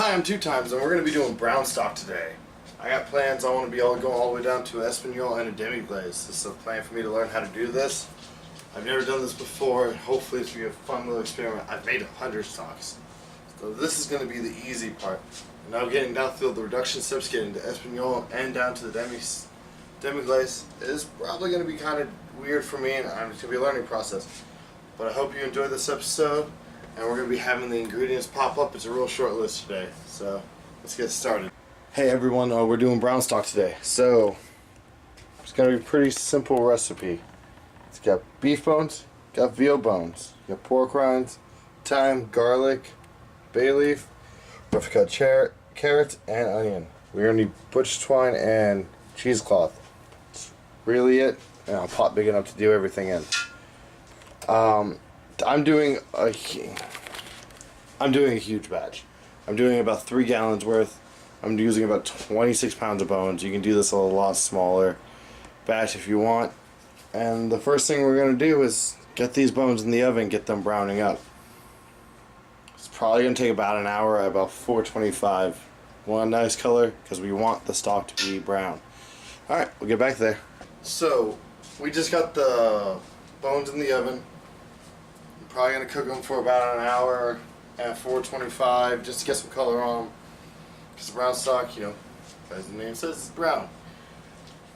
Hi, I'm Two Times, and we're going to be doing brown stock today. I got plans. I want to be going all the way down to Espanol and a demi-glaze. This is a plan for me to learn how to do this. I've never done this before, and hopefully it's going to be a fun little experiment. I've made 100 stocks. So this is going to be the easy part. And now getting down through the reduction steps, getting to Espanol and down to the demi-glaze is probably going to be kind of weird for me, and it's going to be a learning process. But I hope you enjoy this episode. And we're going to be having the ingredients pop up. It's a real short list today, so let's get started. Hey everyone, we're doing brown stock today. So it's going to be a pretty simple recipe. It's got beef bones, got veal bones, got pork rinds, thyme, garlic, bay leaf, rough cut carrots, and onion. We're going to need butcher's twine and cheesecloth. That's really it, and a pot big enough to do everything in. I'm doing a huge batch. I'm doing about 3 gallons worth. I'm using about 26 pounds of bones. You can do this a lot smaller batch if you want. And the first thing we're going to do is get these bones in the oven, get them browning up. It's probably going to take about an hour at about 425. We want a nice color because we want the stock to be brown. Alright, we'll get back there. So, we just got the bones in the oven. Probably going to cook them for about an hour at 425 just to get some color on them. Because the brown stock, you know, as the name says, it's brown.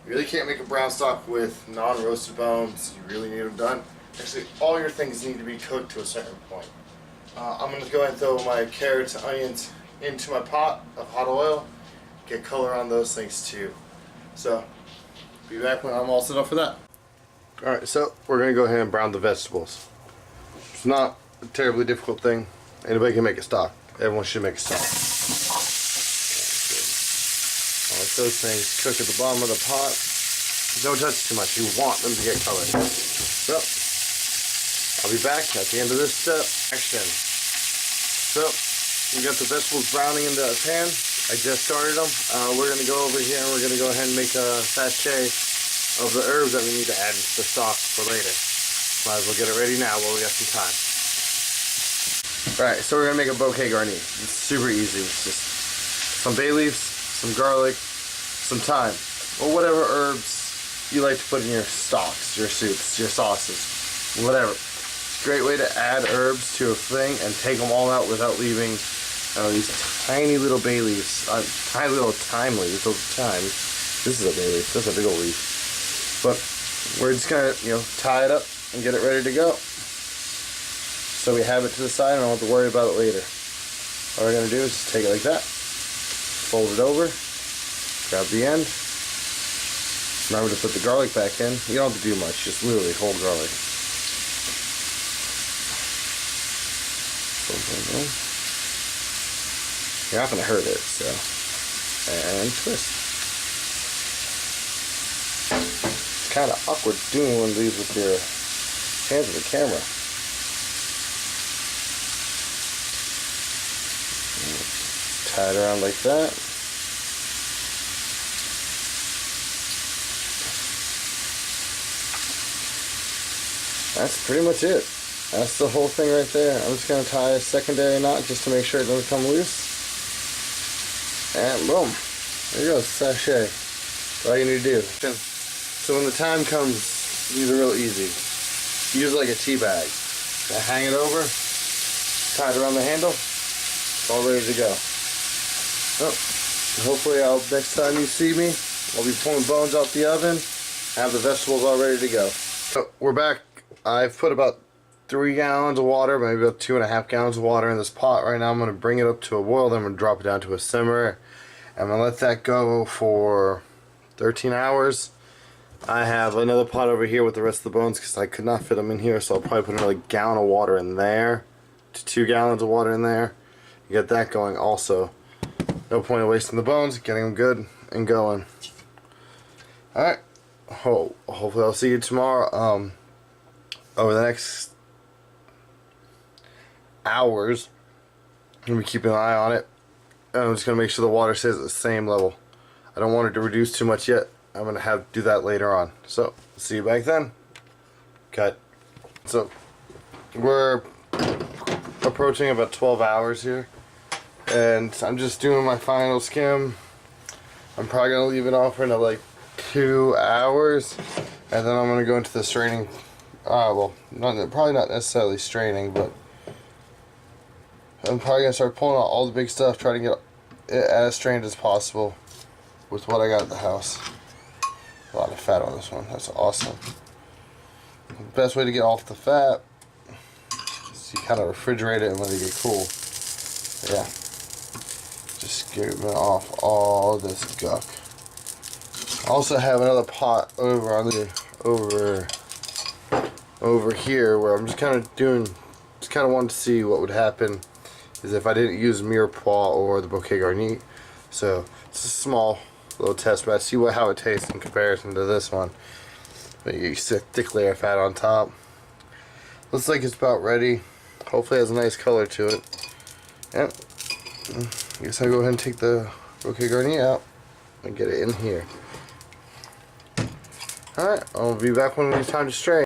You really can't make a brown stock with non-roasted bones. You really need them done. Actually, all your things need to be cooked to a certain point. I'm going to go ahead and throw my carrots and onions into my pot of hot oil. Get color on those things too. So, be back when I'm all set up for that. Alright, so we're going to go ahead and brown the vegetables. It's not a terribly difficult thing. Anybody can make a stock. Everyone should make a stock. I'll let those things cook at the bottom of the pot. Don't touch too much. You want them to get color. So, I'll be back at the end of this step. Action. So, we got the vegetables browning in the pan. I just started them. We're going to go over here and we're going to go ahead and make a sachet of the herbs that we need to add into the stock for later. Might as well get it ready now while we got some time. Alright, so we're going to make a bouquet garni. It's super easy. It's just some bay leaves, some garlic, some thyme, or whatever herbs you like to put in your stocks, your soups, your sauces, whatever. It's a great way to add herbs to a thing and take them all out without leaving these tiny little bay leaves, tiny little thyme leaves. Those thyme. This is a bay leaf. That's a big old leaf. But we're just going to, tie it up and get it ready to go. So we have it to the side and I don't have to worry about it later. All we're going to do is just take it like that, fold it over, grab the end. Remember to put the garlic back in. You don't have to do much, just literally whole garlic. Boom, boom, boom. You're not going to hurt it, so. And twist. It's kind of awkward doing one of these with your hands on the camera. Tie it around like that. That's pretty much it. That's the whole thing right there. I'm just going to tie a secondary knot just to make sure it doesn't come loose. And boom. There you go, sachet. That's all you need to do. So when the time comes, these are real easy. Use like a tea bag. Now hang it over, tie it around the handle, it's all ready to go. So, hopefully next time you see me, I'll be pulling bones out the oven, have the vegetables all ready to go. So we're back. I've put about 3 gallons of water, maybe about 2.5 gallons of water in this pot right now. I'm going to bring it up to a boil, then I'm going to drop it down to a simmer. I'm going to let that go for 13 hours. I have another pot over here with the rest of the bones because I could not fit them in here, so I'll probably put another gallon of water in there to 2 gallons of water in there. You get that going also. No point in wasting the bones, getting them good and going. Alright, hopefully I'll see you tomorrow. Over the next hours, I'm going to be keeping an eye on it. And I'm just going to make sure the water stays at the same level. I don't want it to reduce too much yet. I'm going to have to do that later on. So, see you back then. Cut. So, we're approaching about 12 hours here. And I'm just doing my final skim. I'm probably gonna leave it on for another like 2 hours, and then I'm gonna go into the straining. Well, probably not necessarily straining, but I'm probably gonna start pulling out all the big stuff, try to get it as strained as possible with what I got at the house. A lot of fat on this one. That's awesome. The best way to get off the fat is you kind of refrigerate it and let it get cool. Yeah. Just getting off all this gunk. I also have another pot over on the over here where I'm just kind of wanted to see what would happen is if I didn't use Mirepoix or the Bouquet Garni. So it's a small little test bed. See how it tastes in comparison to this one. But you see a thick layer of fat on top. Looks like it's about ready. Hopefully it has a nice color to it. Yep. I guess I'll go ahead and take the Bouquet Garni out and get it in here. Alright, I'll be back when it's time to strain.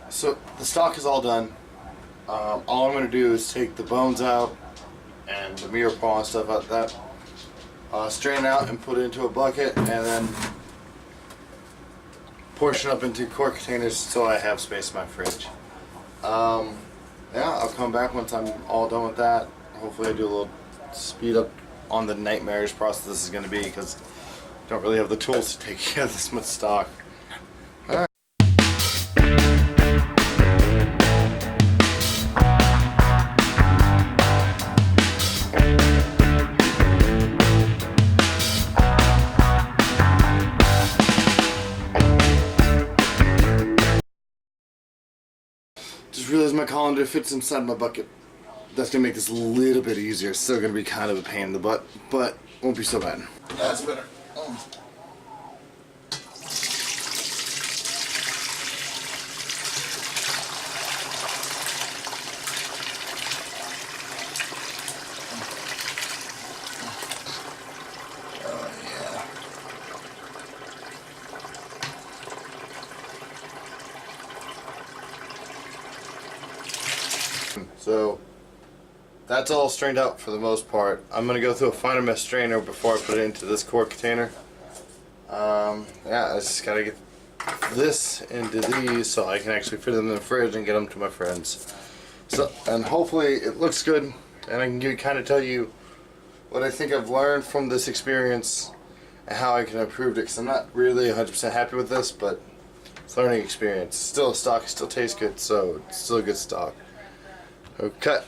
So the stock is all done. All I'm going to do is take the bones out and the Mirepoix and stuff like that. Strain it out and put it into a bucket, and then portion up into quart containers so I have space in my fridge. Yeah, I'll come back once I'm all done with that. Hopefully I do a little speed up on the nightmarish process this is going to be, because I don't really have the tools to take care of this much stock. Alright. Just realized my colander fits inside my bucket. That's gonna make this a little bit easier. It's still gonna be kind of a pain in the butt, but won't be so bad. That's better. So that's all strained out for the most part. I'm going to go through a finer mesh strainer before I put it into this quart container. Yeah, I just got to get this into these so I can actually fit them in the fridge and get them to my friends. So, and hopefully it looks good, and I can kind of tell you what I think I've learned from this experience and how I can improve it, because I'm not really 100% happy with this, but it's a learning experience. Still a stock, it still tastes good, so it's still a good stock. Okay.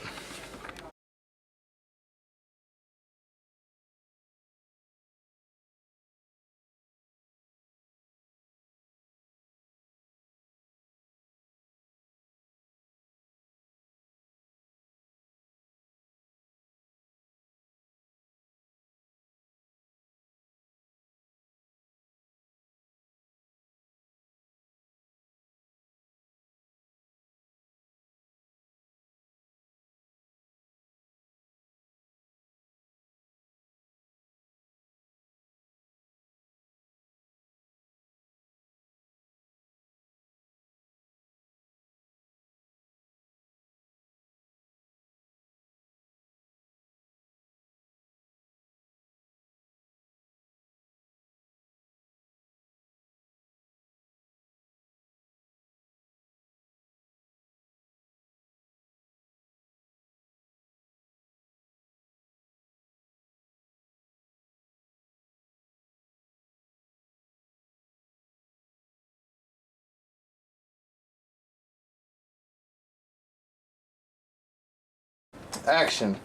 Action.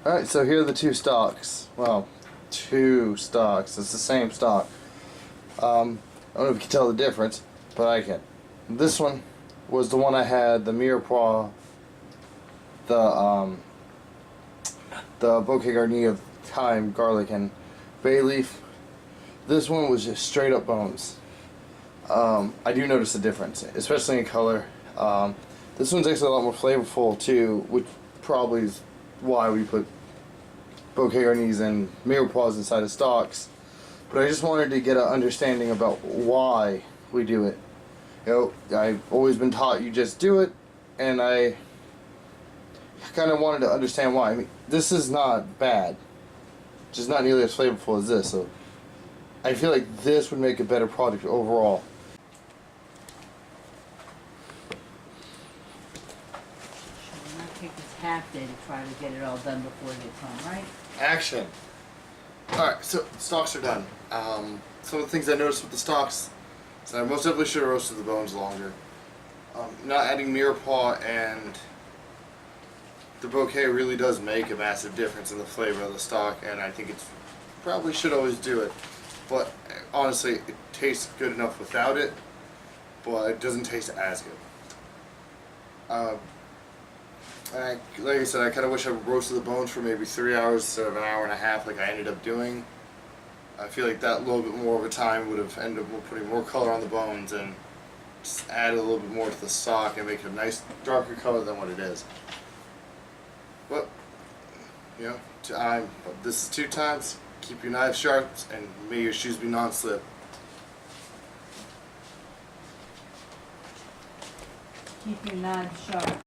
Alright, so here are the two stocks. Well, two stocks. It's the same stock. I don't know if you can tell the difference, but I can. This one was the one I had, the Mirepoix, the Bouquet Garni of thyme, garlic, and bay leaf. This one was just straight up bones. I do notice a difference, especially in color. This one's actually a lot more flavorful too, which probably is why we put Bouquet Garnis and Mirepoix inside of stocks. But I just wanted to get an understanding about why we do it. You know, I've always been taught you just do it, and I kind of wanted to understand why. I mean, this is not bad, just not nearly as flavorful as this. So I feel like this would make a better product overall. It might take us half day to try to get it all done before they come, right? Action. Alright, so stalks are done. Some of the things I noticed with the stalks is I most definitely should have roasted the bones longer. Not adding mirepoix and the bouquet really does make a massive difference in the flavor of the stock, and I think it's probably should always do it. But honestly, it tastes good enough without it, but it doesn't taste as good. And like I said, I kind of wish I roasted the bones for maybe 3 hours instead of an hour and a half like I ended up doing. I feel like that little bit more of a time would have ended up putting more color on the bones and just add a little bit more to the stock and make it a nice darker color than what it is. But, you know, this is 2 times. Keep your knives sharp and may your shoes be non-slip. Keep your knives sharp.